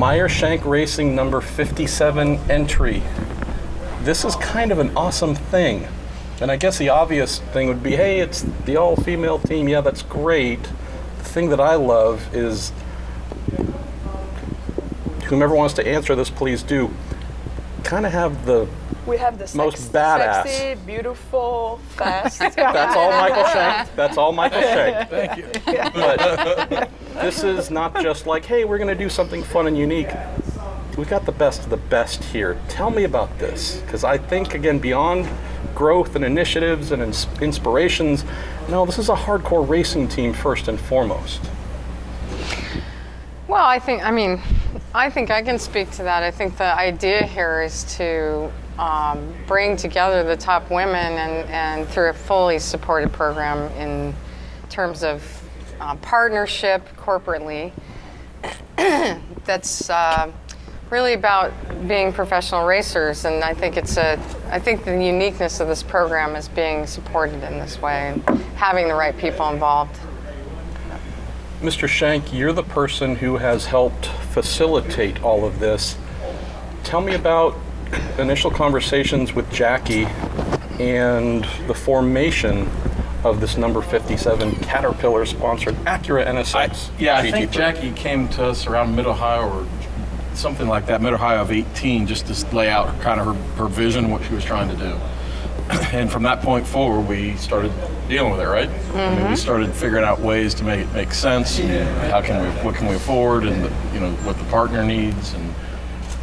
Meyer Shank Racing number 57 entry. This is kind of an awesome thing. And I guess the obvious thing would be, hey, it's the all-female team. Yeah, that's great. The thing that I love is, whomever wants to answer this, please do. Kind of have the most badass, sexy, beautiful, fast. That's all Michael Shank. That's all Michael Shank. Thank you. But this is not just like, hey, we're going to do something fun and unique. We got the best of the best here. Tell me about this, because I think, again, beyond growth and initiatives and inspirations, no, this is a hardcore racing team first and foremost. Well, I think I can speak to that. I think the idea here is to bring together the top women and through a fully supported program in terms of partnership corporately. That's really about being professional racers, and I think the uniqueness of this program is being supported in this way and having the right people involved. Mr. Shank, you're the person who has helped facilitate all of this. Tell me about initial conversations with Jackie and the formation of this number 57 Caterpillar-sponsored Acura NSX. I think Jackie came to us around Mid-Ohio or something like that, Mid-Ohio of 18, just to lay out kind of her vision, what she was trying to do. And from that point forward, we started dealing with it, right? Mm-hmm. I mean, we started figuring out ways to make it make sense. What can we afford, and what the partner needs, and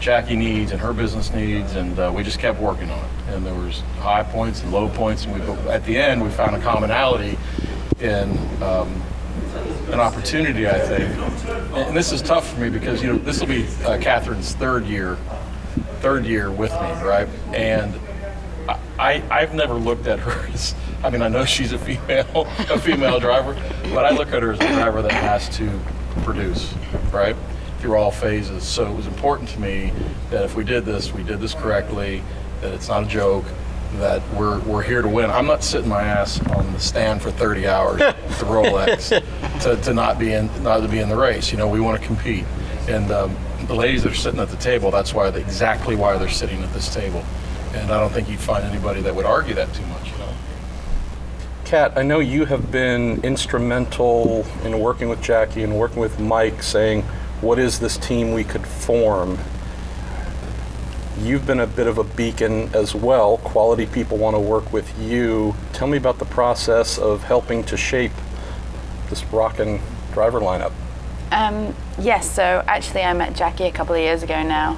Jackie needs, and her business needs, and we just kept working on it. And there was high points and low points, and at the end, we found a commonality in an opportunity, I think. And this is tough for me because this will be Katherine's third year with me, right? And I've never looked at her as, I know she's a female driver, but I look at her as a driver that has to produce, right, through all phases. So it was important to me that if we did this correctly, that it's not a joke, that we're here to win. I'm not sitting my ass on the stand for 30 hours with the Rolex to not be in the race. We want to compete. And the ladies that are sitting at the table, that's exactly why they're sitting at this table. And I don't think you'd find anybody that would argue that too much, Kat, I know you have been instrumental in working with Jackie and working with Mike, saying, what is this team we could form? You've been a bit of a beacon as well. Quality people want to work with you. Tell me about the process of helping to shape this rockin' driver lineup. Yes, so actually I met Jackie a couple of years ago now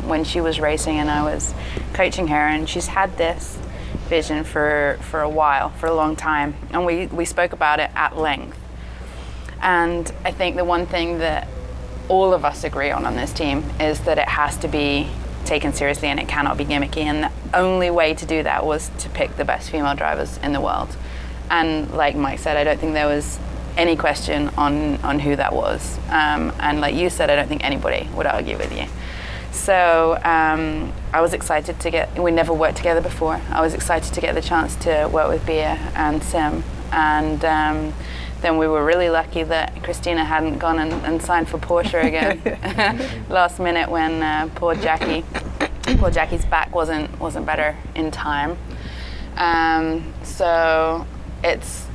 when she was racing and I was coaching her, and she's had this vision for a while, for a long time, and we spoke about it at length. And I think the one thing that all of us agree on this team is that it has to be taken seriously and it cannot be gimmicky, and the only way to do that was to pick the best female drivers in the world. And like Mike said, I don't think there was any question on who that was. And like you said, I don't think anybody would argue with you. So I was excited we never worked together before. I was excited to get the chance to work with Bia and Sim. And then we were really lucky that Christina hadn't gone and signed for Porsche again last minute when poor Jackie's back wasn't better in time. So it's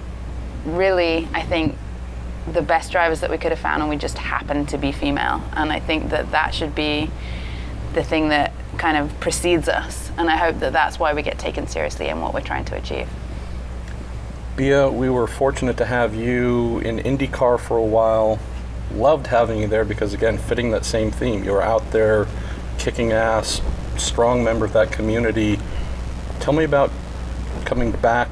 really, I think, the best drivers that we could have found, and we just happened to be female. And I think that should be the thing that kind of precedes us. And I hope that that's why we get taken seriously in what we're trying to achieve. Bia, we were fortunate to have you in IndyCar for a while. Loved having you there because, again, fitting that same theme. You were out there kicking ass, strong member of that community. Tell me about coming back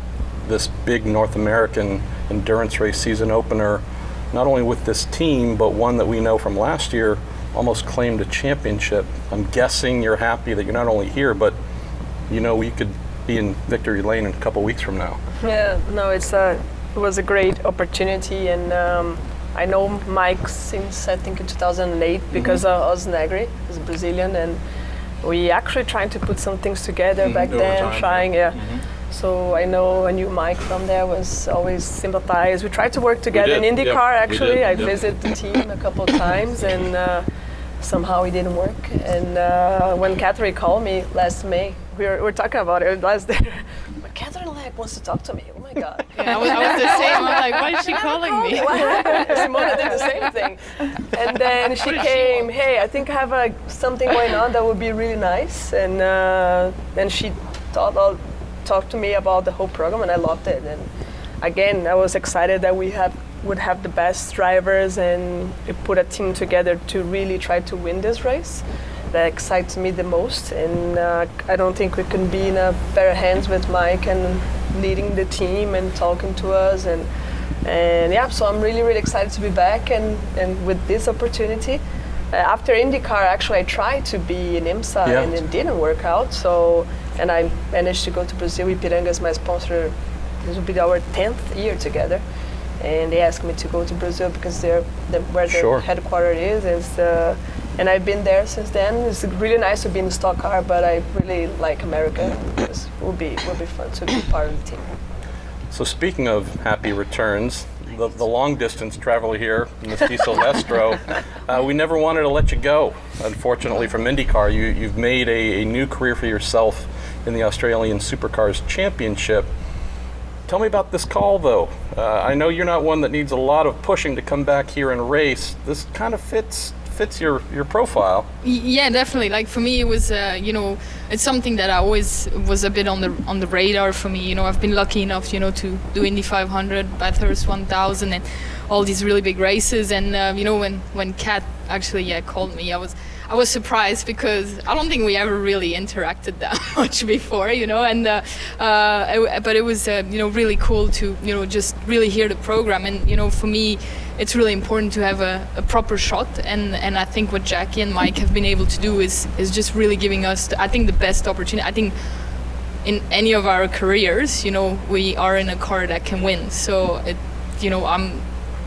this big North American endurance race season opener, not only with this team, but one that we know from last year almost claimed a championship. I'm guessing you're happy that you're not only here, but we could be in victory lane in a couple weeks from now. Yeah, no, it was a great opportunity, and I know Mike since I think in 2008 because Oz Negri is Brazilian, and we actually trying to put some things together back then, trying. So I knew Mike from there, was always sympathized. We tried to work together in IndyCar, actually. I visited the team a couple of times, and somehow it didn't work. And when Katherine called me last May, we were talking about it last day. But Katherine Legge wants to talk to me. Oh my God. Yeah, I was the same. I'm like, why is she calling me? What happened? Simona did the same thing. And then she came, hey, I think I have something going on that would be really nice. And then she talked to me about the whole program, and I loved it. And again, I was excited that we would have the best drivers and put a team together to really try to win this race. That excites me the most, and I don't think we can be in a better hands with Mike and leading the team and talking to us, and yeah, so I'm really, really excited to be back and with this opportunity. After IndyCar, actually, I tried to be in IMSA and it didn't work out, and I managed to go to Brazil. Ipiranga is my sponsor. This will be our 10th year together. And they asked me to go to Brazil because where the headquarters is. And I've been there since then. It's really nice to be in stock car, but I really like America. It will be fun to be part of the team. So speaking of happy returns, the long distance traveler here, Ms. De Silvestro, we never wanted to let you go. Unfortunately, from IndyCar, you've made a new career for yourself in the Australian Supercars Championship. Tell me about this call, though. I know you're not one that needs a lot of pushing to come back here and race. This kind of fits your profile. Yeah, definitely. Like for me, it was it's something that I always was a bit on the radar for me. I've been lucky enough to do Indy 500, Bathurst 1000, and all these really big races. And when Kat actually called me, I was surprised because I don't think we ever really interacted that much before, but it was really cool to just really hear the program. And for me, it's really important to have a proper shot, and I think what Jackie and Mike have been able to do is just really giving us I think the best opportunity. I think in any of our careers, we are in a car that can win. So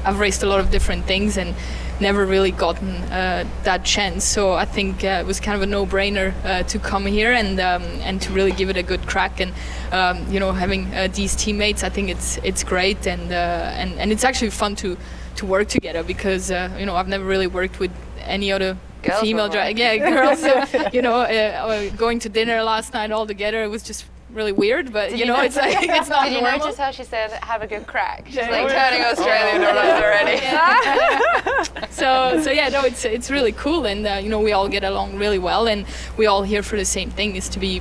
I've raced a lot of different things and never really gotten that chance. So I think it was kind of a no-brainer to come here and to really give it a good crack. And having these teammates, I think it's great, and it's actually fun to work together because I've never really worked with any other girls female driver. Yeah, girls. So, going to dinner last night all together, it was just really weird, but it's not normal. Did you notice how she said have a good crack? She's like turning Australian on us already. So yeah, no, it's really cool, and we all get along really well, and we all here for the same thing, is to be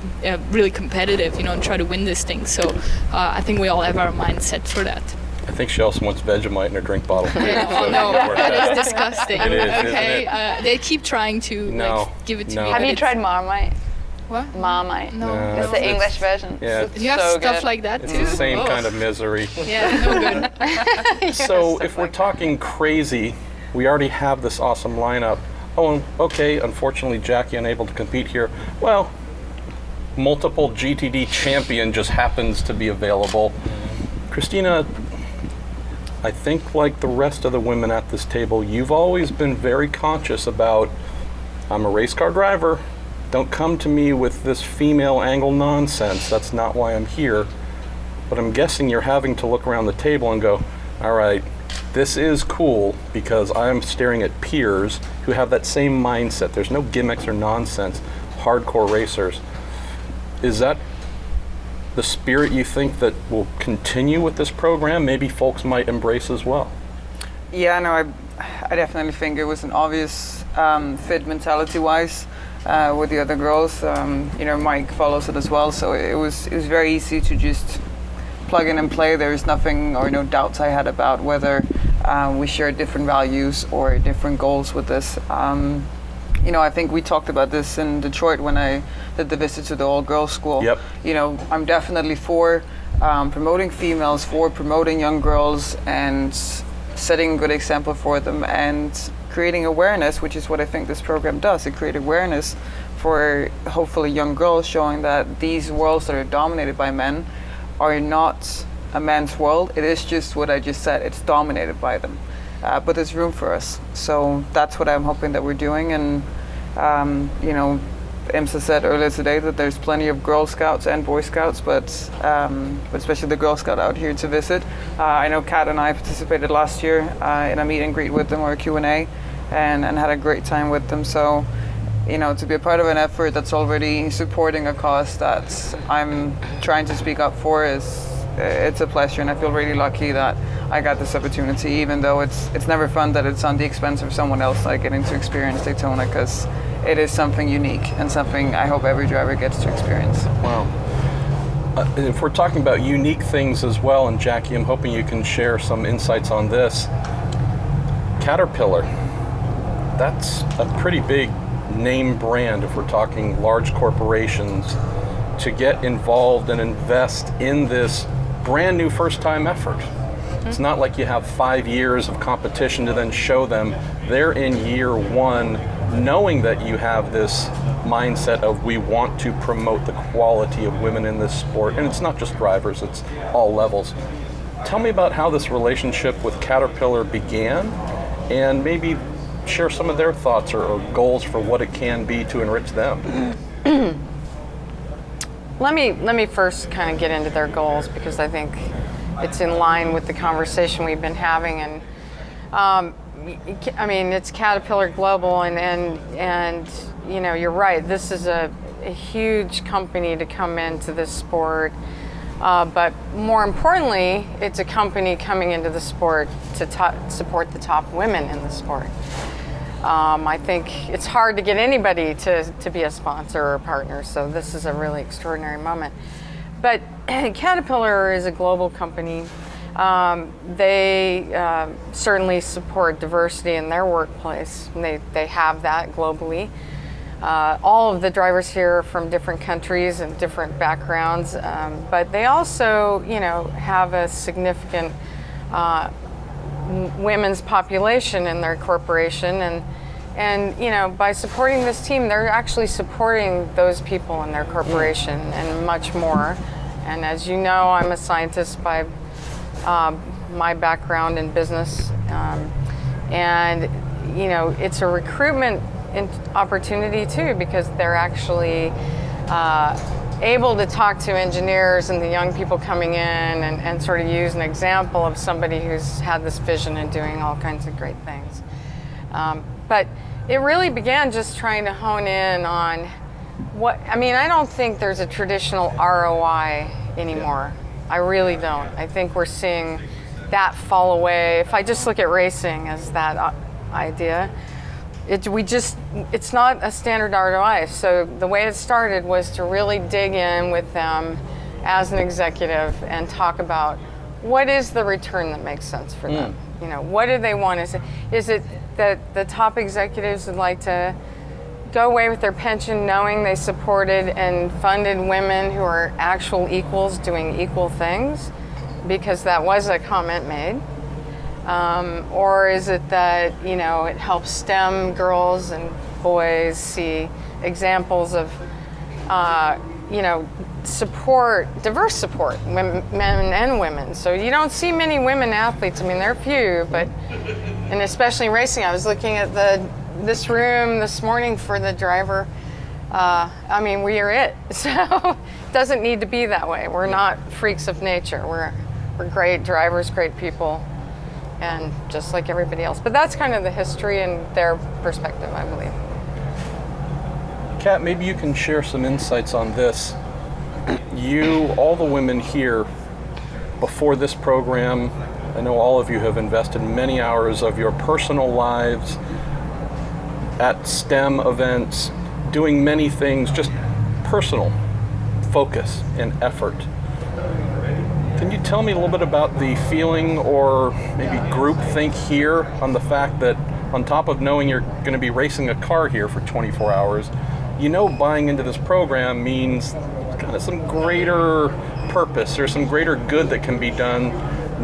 really competitive, and try to win this thing. So I think we all have our mind set for that. I think she also wants Vegemite in her drink bottle. No, that is disgusting. It is, okay, isn't it? they keep trying to give it to me. Have you tried Marmite? What? Marmite. No. It's the English version. Yeah, You have so stuff good. like that it's too? the same Oh. kind of misery. Yeah, no good. So if we're talking crazy, we already have this awesome lineup. Oh, okay, unfortunately Jackie unable to compete here. Well, multiple GTD champion just happens to be available. Christina, I think like the rest of the women at this table, you've always been very conscious about, I'm a race car driver. Don't come to me with this female angle nonsense. That's not why I'm here. But I'm guessing you're having to look around the table and go, all right, this is cool because I'm staring at peers who have that same mindset. There's no gimmicks or nonsense. Hardcore racers. Is that the spirit you think that will continue with this program? Maybe folks might embrace as well. Yeah, no, I definitely think it was an obvious fit mentality-wise. With the other girls, Mike follows it as well, so it was very easy to just plug in and play. There was nothing or no doubts I had about whether we shared different values or different goals with this. I think we talked about this in Detroit when I did the visit to the all-girls school. Yep. I'm definitely for promoting females, for promoting young girls, and setting a good example for them, and creating awareness, which is what I think this program does. It creates awareness for hopefully young girls, showing that these worlds that are dominated by men are not a man's world. It is just what I just said. It's dominated by them. But there's room for us. So that's what I'm hoping that we're doing. And, IMSA said earlier today that there's plenty of Girl Scouts and Boy Scouts, but especially the Girl Scout out here to visit. I know Kat and I participated last year in a meet and greet with them, or a Q&A. and had a great time with them. So, you know, to be a part of an effort that's already supporting a cause that I'm trying to speak up for it's a pleasure, and I feel really lucky that I got this opportunity, even though it's never fun that it's on the expense of someone else like getting to experience Daytona, because it is something unique and something I hope every driver gets to experience. Wow. If we're talking about unique things as well, and Jackie, I'm hoping you can share some insights on this. Caterpillar, that's a pretty big name brand if we're talking large corporations, to get involved and invest in this brand new first time effort. It's not like you have 5 years of competition to then show them. They're in year one knowing that you have this mindset of we want to promote the quality of women in this sport. And it's not just drivers, it's all levels. Tell me about how this relationship with Caterpillar began, and maybe share some of their thoughts or goals for what it can be to enrich them. Let me first kind of get into their goals, because I think it's in line with the conversation we've been having. And I mean, it's Caterpillar Global, and you know, you're right. This is a huge company to come into this sport, but more importantly, it's a company coming into the sport to support the top women in the sport. I think it's hard to get anybody to be a sponsor or a partner, so this is a really extraordinary moment. But Caterpillar is a global company. They certainly support diversity in their workplace. They have that globally. All of the drivers here are from different countries and different backgrounds, but they also, you know, have a significant women's population in their corporation, and you know, by supporting this team, they're actually supporting those people in their corporation and much more. And as you know, I'm a scientist by my background in business, and you know, it's a recruitment opportunity too, because they're actually able to talk to engineers and the young people coming in and sort of use an example of somebody who's had this vision and doing all kinds of great things. But it really began just trying to hone in on I don't think there's a traditional ROI anymore. I really don't. I think we're seeing that fall away. If I just look at racing as that idea, it's not a standard ROI. So the way it started was to really dig in with them as an executive and talk about what is the return that makes sense for them. You know, what do they want? Is it that the top executives would like to go away with their pension knowing they supported and funded women who are actual equals doing equal things, because that was a comment made? Or is it that, you know, it helps STEM girls and boys see examples of, you know, diverse support, men and women. So you don't see many women athletes. I mean, there are few, but, and especially in racing, I was looking at this room this morning for the driver. I mean, we are it. So it doesn't need to be that way. We're not freaks of nature. We're great drivers, great people, and just like everybody else. But that's kind of the history and their perspective, I believe. Kat, maybe you can share some insights on this. All the women here, before this program, I know all of you have invested many hours of your personal lives at STEM events, doing many things, just personal focus and effort. Can you tell me a little bit about the feeling or maybe groupthink here on the fact that on top of knowing you're going to be racing a car here for 24 hours, you know buying into this program means kind of some greater purpose or some greater good that can be done.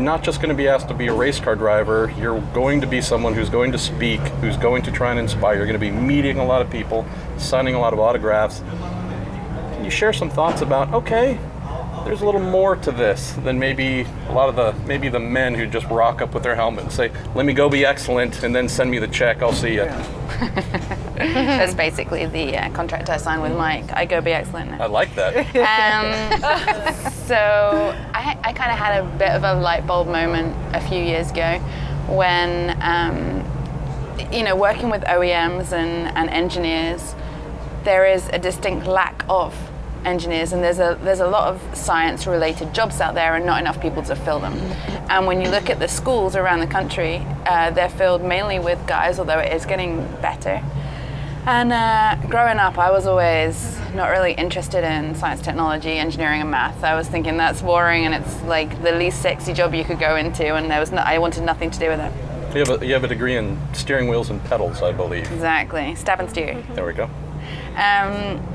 Not just going to be asked to be a race car driver, you're going to be someone who's going to speak, who's going to try and inspire, you're going to be meeting a lot of people, signing a lot of autographs. Can you share some thoughts about, okay, there's a little more to this than maybe a lot of the men who just rock up with their helmet and say, let me go be excellent and then send me the check, I'll see you. That's basically the contract I signed with Mike. I go be excellent now. I like that. So I kind of had a bit of a light bulb moment a few years ago when working with OEMs and engineers, there is a distinct lack of engineers, and there's a lot of science-related jobs out there and not enough people to fill them. And when you look at the schools around the country, they're filled mainly with guys, although it is getting better. And growing up, I was always not really interested in science, technology, engineering, and math. I was thinking that's boring, and it's like the least sexy job you could go into, and I wanted nothing to do with it. You have a degree in steering wheels and pedals, I believe. Exactly, stab and steer. There we go.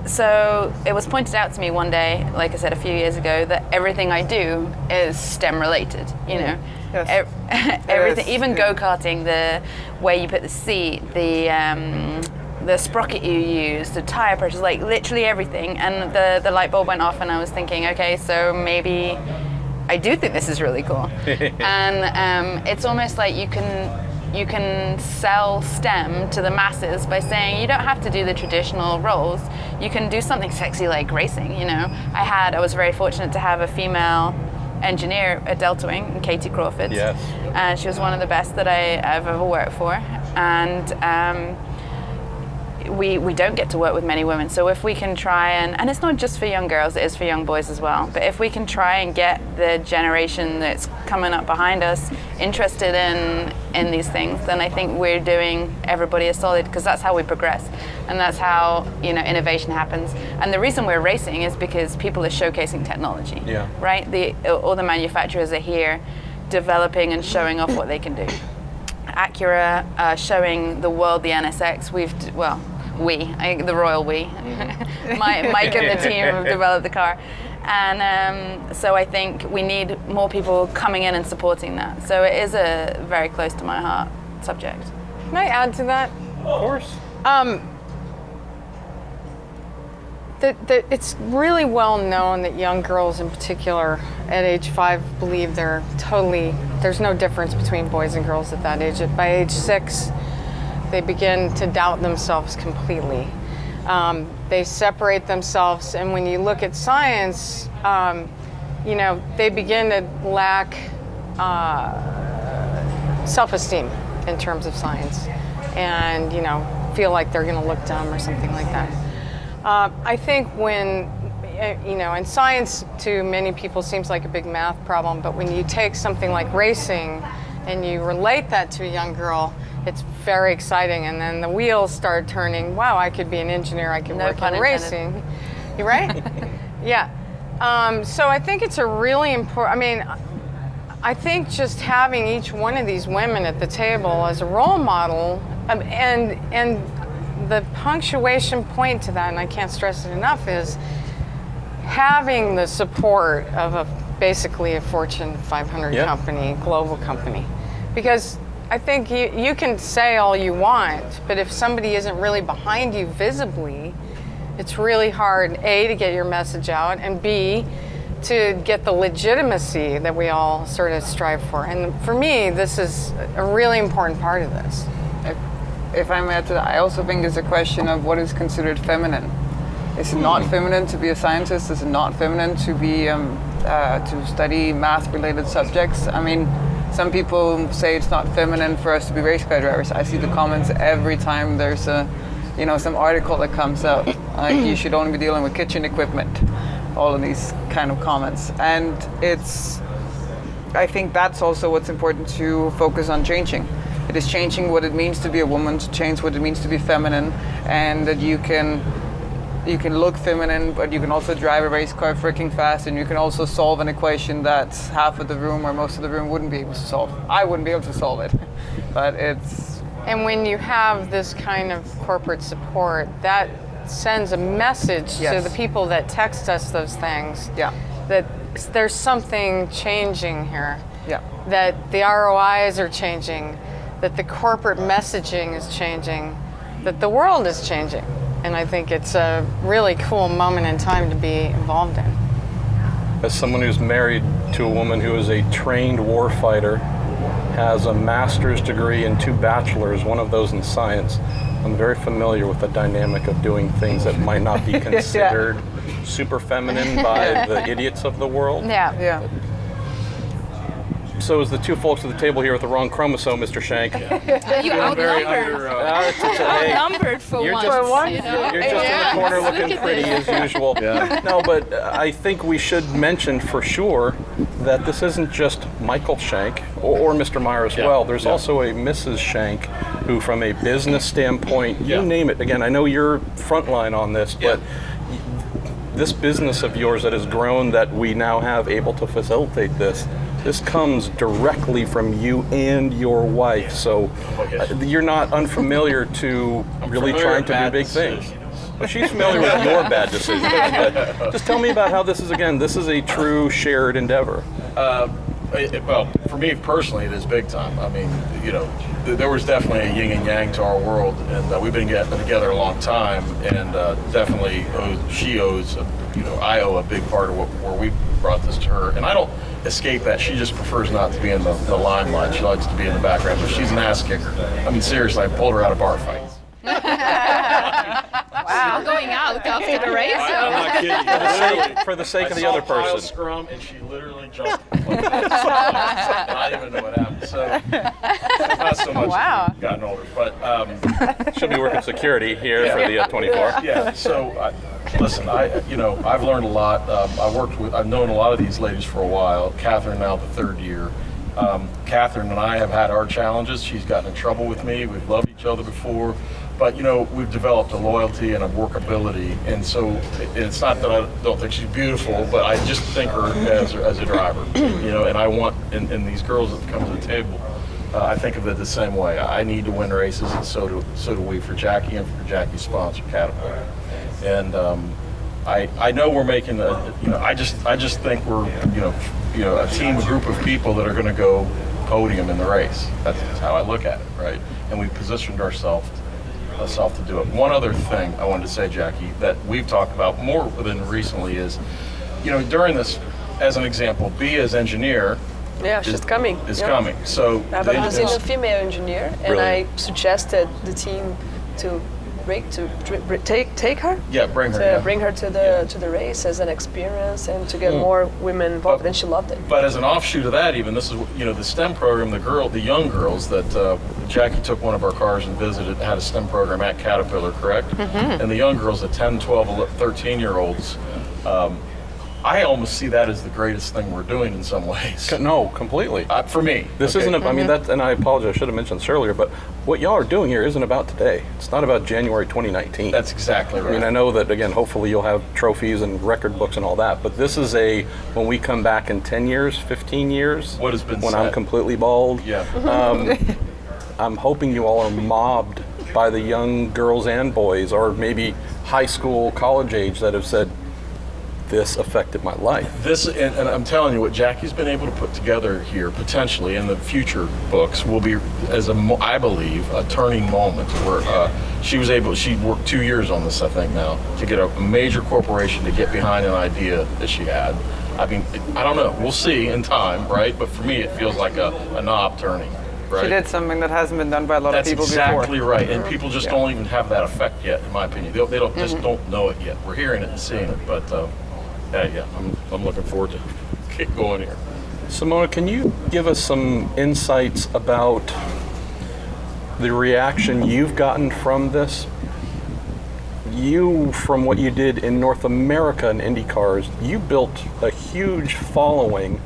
So it was pointed out to me one day, like I said a few years ago, that everything I do is STEM related. Yes. Everything, Yes. even go-karting, the way you put the seat, the sprocket you use, the tire pressures, like literally everything. And the light bulb went off, and I was thinking, okay, so maybe I do think this is really cool. And it's almost like you can sell STEM to the masses by saying you don't have to do the traditional roles. You can do something sexy like racing. I was very fortunate to have a female engineer at Delta Wing, Katie Crawford. Yes. And she was one of the best that I've ever worked for. And we don't get to work with many women. So if we can try and it's not just for young girls, it is for young boys as well. But if we can try and get the generation that's coming up behind us interested in these things, then I think we're doing everybody a solid, because that's how we progress. And that's how, innovation happens. And the reason we're racing is because people are showcasing technology. Yeah. Right? All the manufacturers are here developing and showing off what they can do. Acura showing the world the NSX. The royal we. Mike and the team have developed the car. And so I think we need more people coming in and supporting that. So it is a very close to my heart subject. Can I add to that? Of course. It's really well known that young girls in particular at age 5 believe there's no difference between boys and girls at that age. By age 6, they begin to doubt themselves completely. They separate themselves, and when you look at science, they begin to lack self-esteem in terms of science, and feel like they're going to look dumb or something like that. I think when, and science to many people seems like a big math problem, but when you take something like racing and you relate that to a young girl, it's very exciting. And then the wheels start turning. Wow, I could be an engineer. I could work in racing. You right? Yeah. So I think it's a really important, I think just having each one of these women at the table as a role model, and the punctuation point to that, and I can't stress it enough, is having the support of basically a Fortune 500 company, global company. Because I think you can say all you want, but if somebody isn't really behind you visibly, it's really hard, A, to get your message out, and B, to get the legitimacy that we all sort of strive for. And for me, this is a really important part of this. If I may add to that, I also think it's a question of what is considered feminine. Is it not feminine to be a scientist? Is it not feminine to be to study math-related subjects? Some people say it's not feminine for us to be race car drivers. I see the comments every time there's some article that comes out. Like, you should only be dealing with kitchen equipment. All of these kind of comments, and I think that's also what's important to focus on changing. It is changing what it means to be a woman, to change what it means to be feminine, and that you can look feminine, but you can also drive a race car freaking fast, and you can also solve an equation that half of the room or most of the room wouldn't be able to solve. I wouldn't be able to solve it, but it's... And when you have this kind of corporate support, that sends a message to the people that text us those things that there's something changing here. Yeah. That the ROIs are changing, that the corporate messaging is changing, that the world is changing. And I think it's a really cool moment in time to be involved in. As someone who's married to a woman who is a trained warfighter, has a master's degree and 2 bachelors, one of those in science, I'm very familiar with the dynamic of doing things that might not be considered super feminine by the idiots of the world. Yeah. So is the two folks at the table here with the wrong chromosome, Mr. Shank. You outnumbered. Outnumbered for You're once. just- You know? You're just in the corner Look looking at pretty this. as usual. No, but I think we should mention for sure that this isn't just Michael Shank or Mr. Meyer as well. There's also a Mrs. Shank who, from a business standpoint, you name it. Again, I know you're frontline on this, but this business of yours that has grown, that we now have able to facilitate this comes directly from you and your wife. So you're not unfamiliar to really trying to do big things. Well, she's familiar with your bad decisions. But just tell me about how this is a true shared endeavor. Well, for me personally, it is big time. I mean, there was definitely a yin and yang to our world, and we've been getting together a long time, and definitely she owes, I owe a big part of where we brought this to her. And I don't escape that. She just prefers not to be in the limelight. She likes to be in the background, but she's an ass kicker. I mean, seriously, I pulled her out of bar fights. Wow. Going out after the race. I'm not kidding. For the sake of the other I saw a pile person. scrum, and she literally jumped. And I didn't even know what happened. So not so much. Wow. Gotten older, but She'll be working security here for the 24. yeah. So listen, I've learned a lot. I've known a lot of these ladies for a while. Katherine now the third year. Katherine and I have had our challenges. She's gotten in trouble with me. We've loved each other before. But, we've developed a loyalty and a workability. And so it's not that I don't think she's beautiful, but I just think her as a driver, and I want, and these girls that come to the table, I think of it the same way. I need to win races, and so do we, for Jackie and for Jackie's sponsor, Caterpillar. And I know we're making I just think we're, a team, a group of people that are going to go podium in the race. That's how I look at it, right? And we positioned ourselves to do it. One other thing I wanted to say, Jackie, that we've talked about more than recently is, during this, as an example, Bia's engineer she's coming. Is coming. So I have seen a female engineer, and Brilliant. I suggested the team to take her. Yeah, bring her. To yeah. bring her to the race as an experience and to get more women involved, and she loved it. But as an offshoot of that, even this is the STEM program. The young girls that Jackie took one of our cars and visited had a STEM program at Caterpillar, correct? Mm-hmm. And the young girls, the 10, 12, 13-year-olds. I almost see that as the greatest thing we're doing in some ways. No, completely. For me. This isn't, I mean, that, and I apologize, I should have mentioned this earlier, but what y'all are doing here isn't about today. It's not about January 2019. That's exactly right. I mean, I know that, again, hopefully you'll have trophies and record books and all that, but this is when we come back in 10 years, 15 years, what has been when said. I'm completely bald, I'm hoping you all are mobbed by the young girls and boys, or maybe high school, college age, that have said, this affected my life. And I'm telling you, what Jackie's been able to put together here, potentially in the future books, will be, I believe, a turning moment where she worked 2 years on this, I think now, to get a major corporation to get behind an idea that she had. I mean, I don't know. We'll see in time, right? But for me, it feels like a knob turning. Right? She did something that hasn't been done by a lot of people That's exactly before. right, and people just don't even have that effect yet, in my opinion. They don't just don't know it yet. We're hearing it and seeing it, but I'm looking forward to keep going here. Simona, can you give us some insights about the reaction you've gotten from this? From what you did in North America in Indy cars, you built a huge following,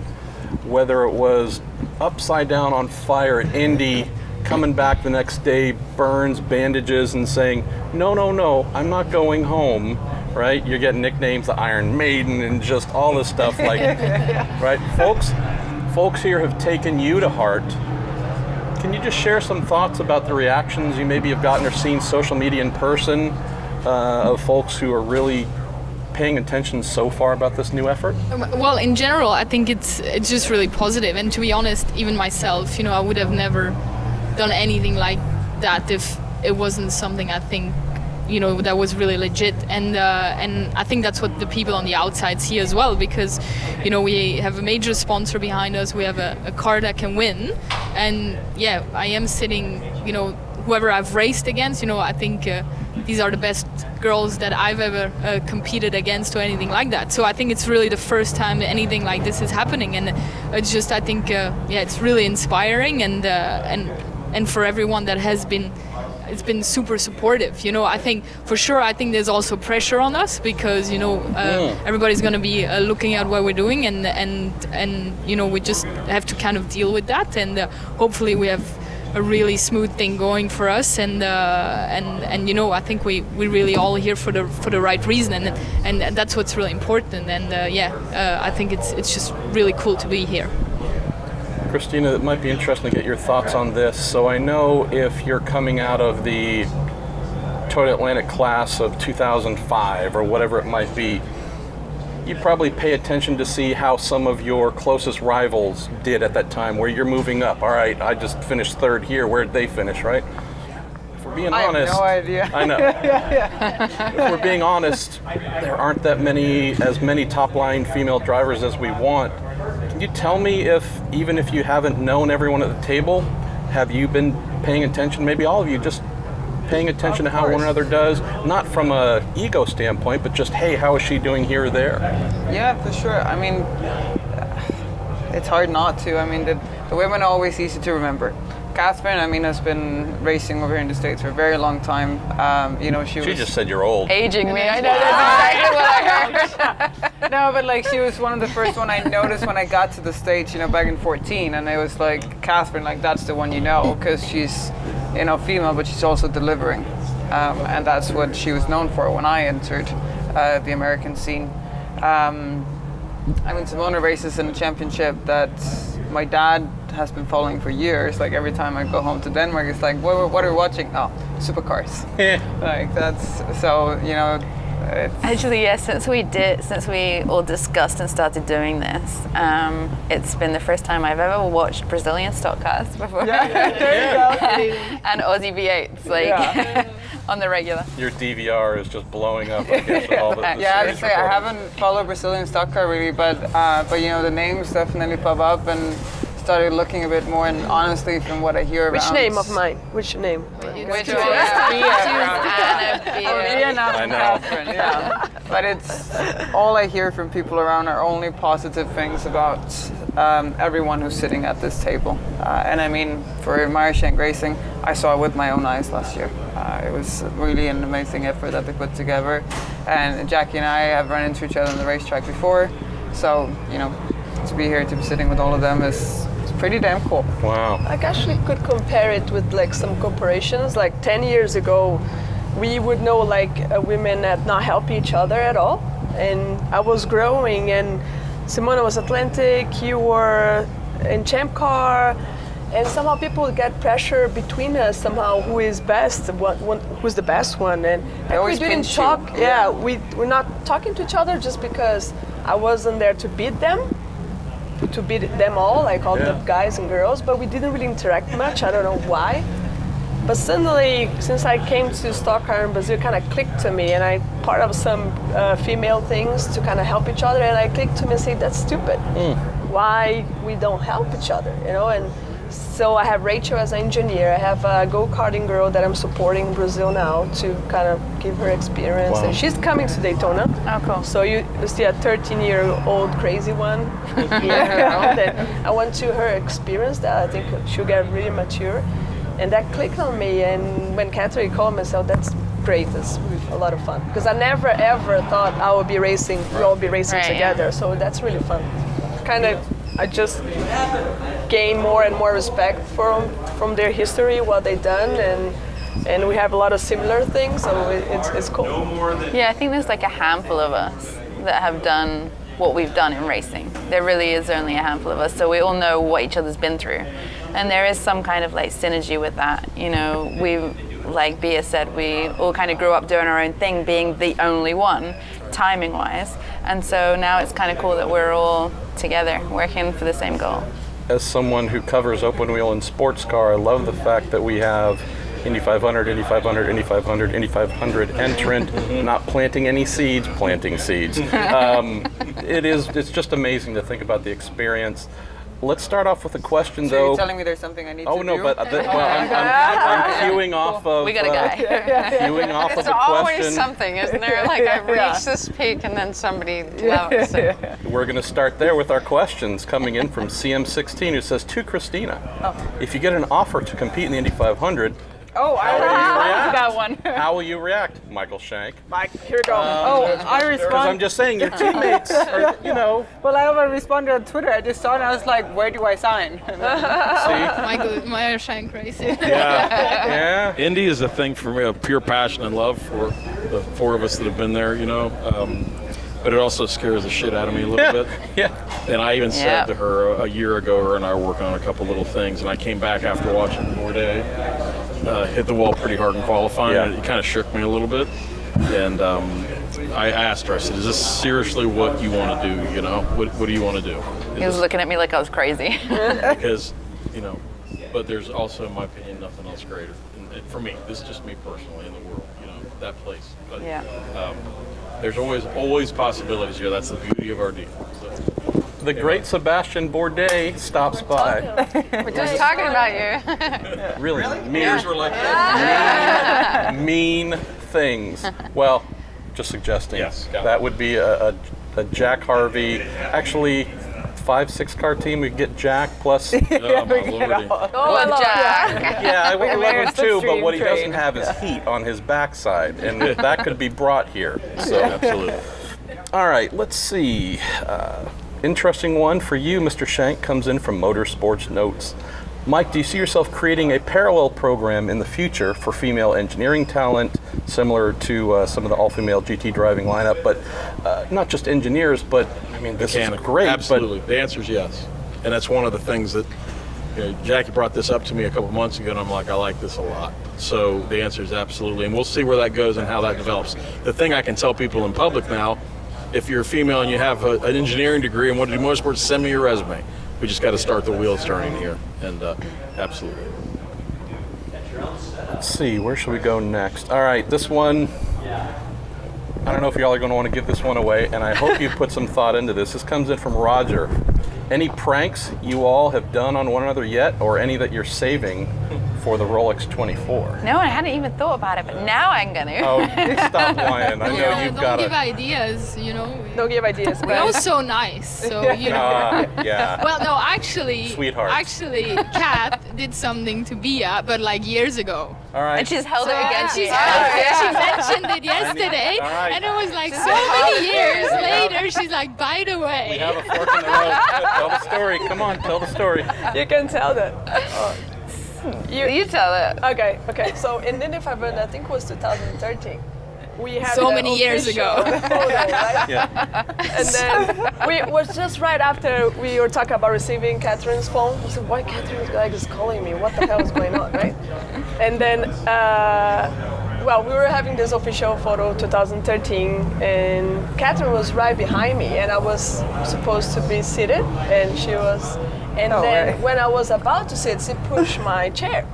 whether it was upside down on fire at Indy, coming back the next day, burns, bandages, and saying, no, I'm not going home, right? You're getting nicknames, the Iron Maiden, and just all this stuff, like, right? Folks here have taken you to heart. Can you just share some thoughts about the reactions you maybe have gotten or seen social media in person of folks who are really paying attention so far about this new effort? Well, in general, I think it's just really positive. And to be honest, even myself, I would have never done anything like that if it wasn't something I think, that was really legit. And I think that's what the people on the outside see as well, because, we have a major sponsor behind us. We have a car that can win. And yeah, I am sitting, whoever I've raced against, I think these are the best girls that I've ever competed against or anything like that. So I think it's really the first time that anything like this is happening, and it's just, I think, it's really inspiring, and for everyone that has been. It's been super supportive, I think for sure. I think there's also pressure on us because everybody's going to be looking at what we're doing, and we just have to kind of deal with that, and hopefully we have a really smooth thing going for us, and I think we really all here for the right reason, and that's what's really important, and I think it's just really cool to be here. Christina, it might be interesting to get your thoughts on this. So I know if you're coming out of the Toyota Atlantic class of 2005 or whatever it might be, you probably pay attention to see how some of your closest rivals did at that time, where you're moving up. All right, I just finished third here. Where did they finish, right? If we're being honest, have no idea. I know. If we're being honest, there aren't as many top-line female drivers as we want. Can you tell me even if you haven't known everyone at the table, have you been paying attention, maybe all of you, just paying attention to how one another does, not from a ego standpoint, but just, hey, how is she doing here or there? Yeah, for sure. I mean, it's hard not to. I mean, the women are always easy to remember. Katherine, has been racing over here in the States for a very long time. She just said you're old. Aging me. I know, that's exactly what I heard. No, but she was one of the first one I noticed when I got to the States, back in 2014, and it was like, Katherine, that's the one because she's, female, but she's also delivering. And that's what she was known for when I entered the American scene. Simona races in a championship that my dad has been following for years. Like every time I go home to Denmark, it's like, what are we watching? Oh, supercars. That's so, Actually, yes. Since we all discussed and started doing this, it's been the first time I've ever watched Brazilian stock cars before. And Aussie V8s, on the regular. Your DVR is just blowing up, I guess, with all the I have to say, I haven't followed Brazilian stock car really, but the names definitely pop up, and started looking a bit more, and honestly, from what I hear Which around... name of mine? Which name? Which Bia. I know. Katherine, yeah. But it's all I hear from people around are only positive things about everyone who's sitting at this table. For Meyer Shank Racing, I saw it with my own eyes last year. It was really an amazing effort that they put together. And Jackie and I have run into each other on the racetrack before. So, to be here, to be sitting with all of them is pretty damn cool. Wow. I actually could compare it with some corporations. 10 years ago, we would know women that not help each other at all. And I was growing, and Simona was Atlantic, you were in Champ Car, and somehow people get pressure between us somehow, who is best, who's the best one. And we didn't talk, we're not talking to each other just because I wasn't there to beat them all, the guys and girls, but we didn't really interact much. I don't know why. But suddenly, since I came to stock car in Brazil, it kind of clicked to me, and I part of some female things to kind of help each other, and I clicked to me and said, that's stupid. Why we don't help each other, And so I have Rachel as an engineer. I have a go-karting girl that I'm supporting in Brazil now to kind of give her experience. Wow. And she's coming to Daytona. Oh, cool. So you see a 13-year-old crazy one here around. And I want to her experience that. I think she'll get really mature. And that clicked on me. And when Katherine called me, I said, that's great. That's a lot of fun. Because I never, ever thought I would be racing, we'll be racing together. So that's really fun. I just gain more and more respect from their history, what they've done, and we have a lot of similar things, so it's cool. Yeah, I think there's a handful of us that have done what we've done in racing. There really is only a handful of us, so we all know what each other's been through. And there is some kind of synergy with that. We, like Bia said, we all kind of grew up doing our own thing, being the only one, timing-wise. And so now it's kind of cool that we're all together, working for the same goal. As someone who covers open wheel and sports car, I love the fact that we have Indy 500, Indy 500, Indy 500, Indy 500 entrant, not planting any seeds, planting seeds. It's just amazing to think about the experience. let's start off with a question, So though. you're telling me there's something I need to do? Oh no, but I'm queuing off of. We got a guy. Queuing off of There's a always question. something, isn't there? Like I've reached this peak and then somebody loves it. We're going to start there with our questions coming in from CM16, who says, to Christina, if you get an offer to compete in the Indy 500, Oh, I already Got one. how will you react, Michael Shank? Mike, here we go. I Because respond. I'm just saying, your teammates are, Well, I already responded on Twitter. I just saw it and I was like, where do I sign? see? Meyer Shank racing. Yeah. Indy is a thing for me, a pure passion and love for the four of us that have been there, but it also scares the shit out of me a little bit. Yeah. And I even Yeah. said to her a year ago, her and I were working on a couple little things, and I came back after watching Bourdais hit the wall pretty hard in qualifying, Yeah. and it kind of shook me a little bit. And I asked her, I said, is this seriously what you want to do, What do you want to do? He was looking at me like I was crazy. Because, but there's also, in my opinion, nothing else greater. And for me, this is just me personally in the world, that place. But, Yeah. there's always possibilities here. That's the beauty of our deal. So, The great Sebastian Bourdais stops by. We're just talking about you. Really mirrors were like that. mean things. Well, just suggesting. Yes. That would be a Jack Harvey. Actually, 5-6 car team. We get Jack plus. Oh, my lordy. Oh, I love that. Yeah, I would love him too, but what he train. doesn't have is heat on his backside, and that could be brought here. So, Absolutely. all right, let's see. Interesting one for you, Mr. Shank, comes in from Motorsports Notes. Mike, do you see yourself creating a parallel program in the future for female engineering talent, similar to some of the all-female GT driving lineup, but not just engineers, but I mean, this is great. Absolutely. The answer is yes. And that's one of the things that Jackie brought this up to me a couple months ago, and I'm like, I like this a lot. So the answer is absolutely. And we'll see where that goes and how that develops. The thing I can tell people in public now, if you're a female and you have an engineering degree and want to do motorsports, send me your resume. We just got to start the wheels turning here. And absolutely. Let's see, where should we go next? All right, this one, I don't know if y'all are going to want to give this one away, and I hope you put some thought into this. This comes in from Roger. Any pranks you all have done on one another yet, or any that you're saving for the Rolex 24? No, I hadn't even thought about it, but now I'm gonna. Oh, stop lying. I know you've don't got give it. ideas, Don't give ideas, We're all but so nice, so Yeah. Well, no, actually, Sweethearts. Kat did something to Bia, but like years ago. All right. And she's held it against She's you. she mentioned it yesterday, All right. and it was like so many years later. She's like, by the way, We have a fork in the road. Tell the story. Come on, tell the story. you can tell that. You tell it. Okay. So in Indy 500, I think it was 2013. We had So the many years official ago. photo, right? Yeah. And then we was just right after we were talking about receiving Catherine's phone. I said, why Catherine's guy is calling me? What the hell is going on, right? And then, we were having this official photo 2013, and Katherine was right behind me, and I was supposed to be seated, and she was. And then when I was about to sit, she pushed my chair.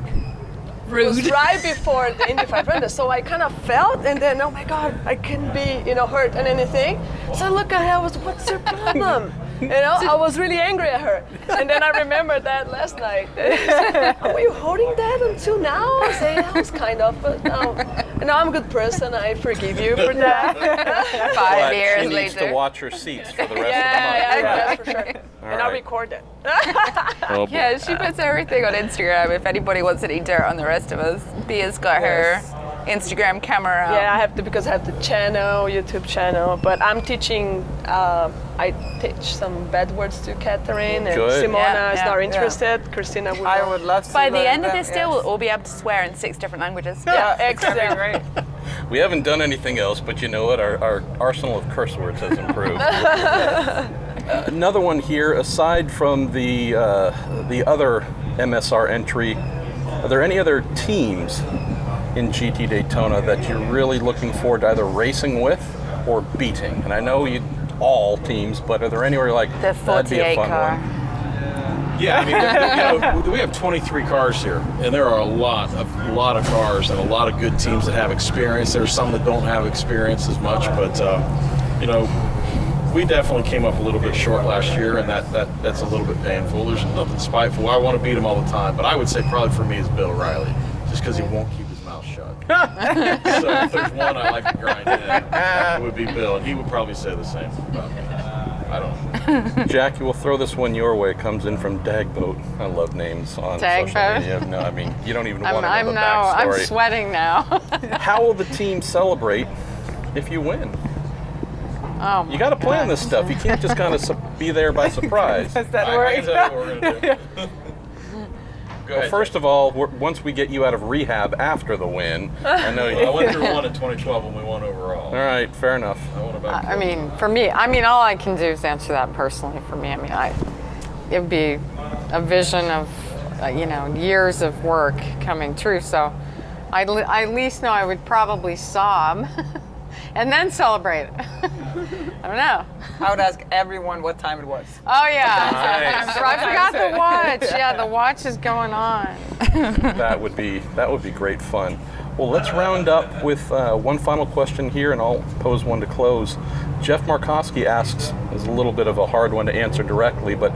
It was rude. right before the Indy 500, so I kind of felt, and then, oh my God, I can't be, hurt and anything. So I look at her, I was, what's your problem? I was really angry at her. And then I remembered that last night. Were you holding that until now? I say, I was kind of, but now I'm a good person. I forgive you for that. 5 But years she needs later. to watch her seats for the rest of the month. Yeah, that's for sure. And I'll right. record it. Oh, boy. Yeah, she puts everything on Instagram. If anybody wants any dirt on the rest of us, Bia's got her Instagram camera. Yeah, I have to, because I have the YouTube channel. But I'm teaching, I teach some bad words to Katherine, and Good. Simona Yeah, is yeah, not interested. Christina would. I would love to. By the learn end of that, this deal, we'll all be able to swear in 6 different languages. Yeah, excellent. Great. We haven't done anything else, but you know what? Our arsenal of curse words has improved. Another one here, aside from the other MSR entry, are there any other teams in GT Daytona that you're really looking forward to either racing with or beating? And I know all teams, but are there any where you're like, The that'd be a 48 fun car. one? Yeah, I mean, we have 23 cars here, and there are a lot of cars and a lot of good teams that have experience. There's some that don't have experience as much, but we definitely came up a little bit short last year, and that's a little bit painful. There's nothing spiteful. I want to beat him all the time, but I would say probably for me is Bill Riley, just because he won't keep his mouth shut. So if there's one I like to grind in, it would be Bill, and he would probably say the same about me. I don't know. Jackie, we'll throw this one your way. It comes in from Dagboat. I love names on social Dagboat? media. No, I mean, you don't even want to know I'm the backstory. I'm sweating now. How will the team celebrate if you win? Oh, You got to plan this stuff. You can't just kind of be there by surprise. Does that I work? can tell you what we're going to do. Go Well, ahead, first of all, once we get you out of rehab after the win, I know you. I went through one in 2012 when we won overall. All right, fair enough. I want to back I mean, for me, all I can do is answer that personally. For me, it would be a vision of, years of work coming true. So, I at least know I would probably sob, and then celebrate it. I don't know. I would ask everyone what time it was. Oh yeah, Nice. I forgot the watch. Yeah, the watch is going on. That would be great fun. Well, let's round up with one final question here, and I'll pose one to close. Jeff Markowski asks, is a little bit of a hard one to answer directly, but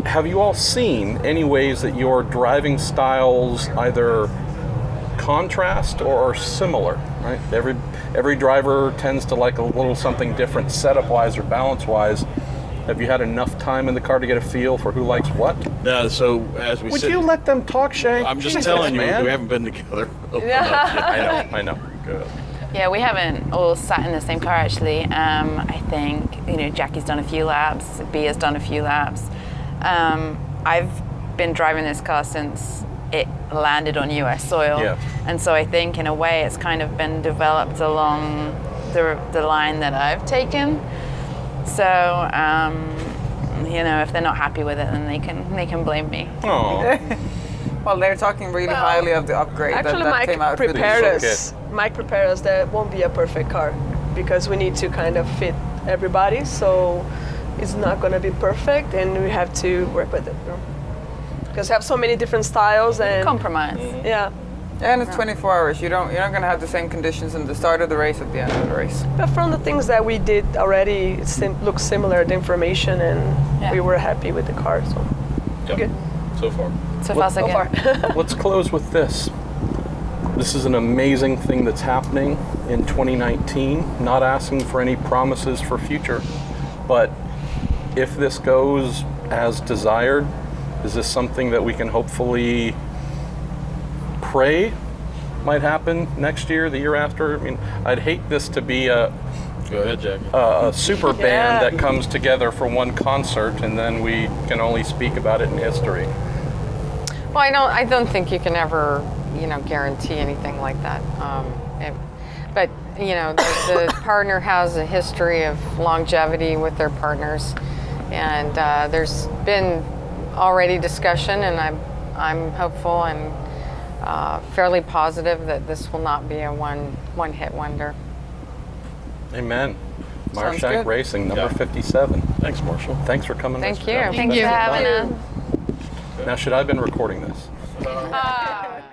have you all seen any ways that your driving styles either contrast or are similar? Right? Every driver tends to like a little something different setup-wise or balance-wise. Have you had enough time in the car to get a feel for who likes what? No, so as we Would said, you let them talk, Shank? I'm just Jesus, telling you, man. we haven't been together. I know. Good. Yeah, we haven't all sat in the same car actually. I think, Jackie's done a few laps, Bia's done a few laps. I've been driving this car since it landed on US soil. Yeah. And so I think in a way it's kind of been developed along the line that I've taken. So, if they're not happy with it, then they can blame me. Oh, Well, they're talking really highly of the upgrade Actually, that Mike came out. prepared with us. Mike prepared us that it won't be a perfect car because we need to kind of fit everybody. So it's not going to be perfect, and we have to work with it. Because we have so many different styles and Compromise. yeah. And it's 24 hours. You're not going to have the same conditions in the start of the race at the end of the race. But from the things that we did already, it looks similar, the information, and Yeah. we were happy with the car. So good. So far. So far, so So far. good. let's close with this. This is an amazing thing that's happening in 2019. Not asking for any promises for future, but if this goes as desired, is this something that we can hopefully pray might happen next year, the year after? I mean, I'd hate this to be a Go ahead, Jackie. super band Yeah. that comes together for one concert and then we can only speak about it in history. Well, I don't think you can ever, guarantee anything like that. But the partner has a history of longevity with their partners, and there's been already discussion, and I'm hopeful and fairly positive that this will not be a one-hit wonder. Amen. Meyer Sounds Shank good. Racing, number Yeah. 57. Thanks, Marshall. Thanks for coming. Thank Mr. you. Jones. Thanks for having us. Now, should I have been recording this?